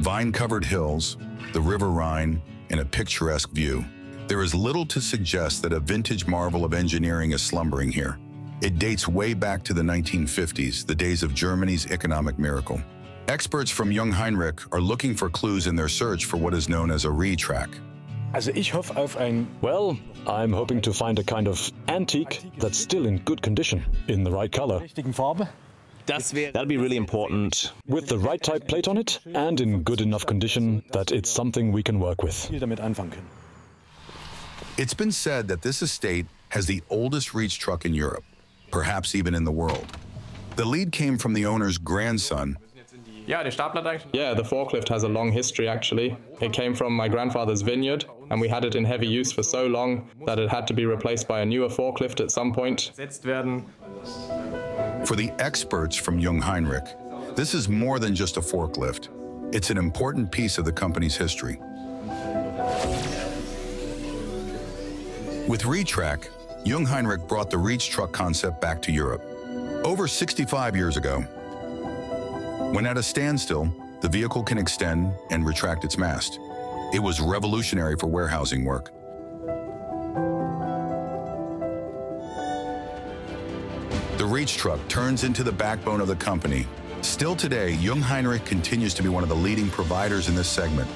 Vine-covered hills, the River Rhine, and a picturesque view. There is little to suggest that a vintage marvel of engineering is slumbering here. It dates way back to the 1950s, the days of Germany's economic miracle. Experts from Jungheinrich are looking for clues in their search for what is known as a Retrak. Well, I'm hoping to find a kind of antique that's still in good condition, in the right color. That'd be really important. With the right type plate on it, and in good enough condition that it's something we can work with. It's been said that this estate has the oldest reach truck in Europe, perhaps even in the world. The lead came from the owner's grandson. Yeah, the forklift has a long history, actually. It came from my grandfather's vineyard, and we had it in heavy use for so long that it had to be replaced by a newer forklift at some point. For the experts from Jungheinrich, this is more than just a forklift. It's an important piece of the company's history. With Retrak, Jungheinrich brought the reach truck concept back to Europe. Over 65 years ago, when at a standstill, the vehicle can extend and retract its mast. It was revolutionary for warehousing work. The reach truck turns into the backbone of the company. Still today, Jungheinrich continues to be one of the leading providers in this segment.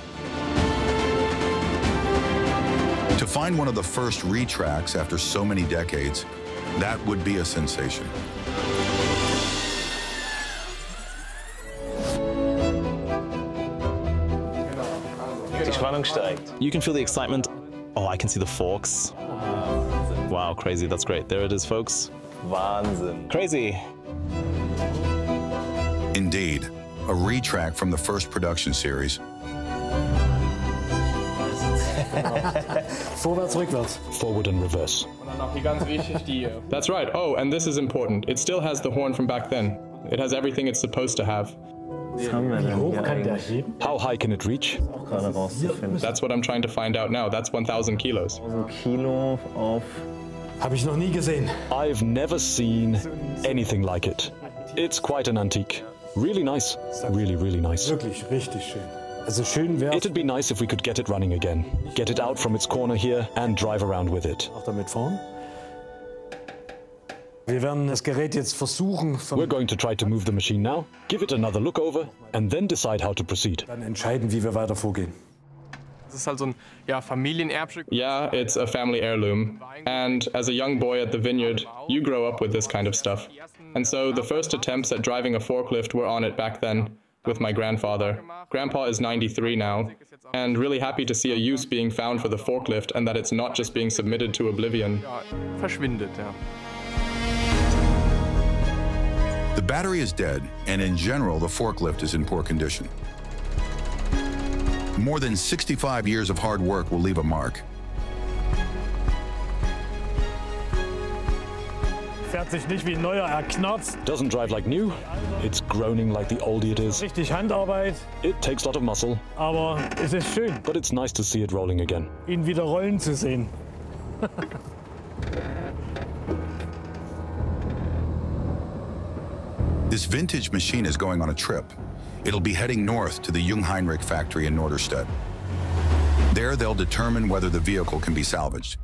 To find one of the first Retraks after so many decades, that would be a sensation. You can feel the excitement. Oh, I can see the forks. Wow, crazy. That's great. There it is, folks. Wahnsinn. Crazy. Indeed, a Retrak from the first production series. Vorwärts, rückwärts. Forward and reverse. That's right. Oh, and this is important. It still has the horn from back then. It has everything it's supposed to have. How high can it reach? That's what I'm trying to find out now. That's 1,000 kilos. I've never seen anything like it. It's quite an antique. Really nice. Really, really nice. It'd be nice if we could get it running again. Get it out from its corner here and drive around with it. We're going to try to move the machine now, give it another look over, and then decide how to proceed. Yeah, it's a family heirloom. And as a young boy at the vineyard, you grow up with this kind of stuff. And so the first attempts at driving a forklift were on it back then, with my grandfather. Grandpa is 93 now, and really happy to see a use being found for the forklift and that it's not just being submitted to oblivion. The battery is dead, and in general, the forklift is in poor condition. More than 65 years of hard work will leave a mark. Doesn't drive like new, it's groaning like the oldie it is. It takes a lot of muscle, but it's nice to see it rolling again. This vintage machine is going on a trip. It'll be heading north to the Jungheinrich factory in Norderstedt. There, they'll determine whether the vehicle can be salvaged.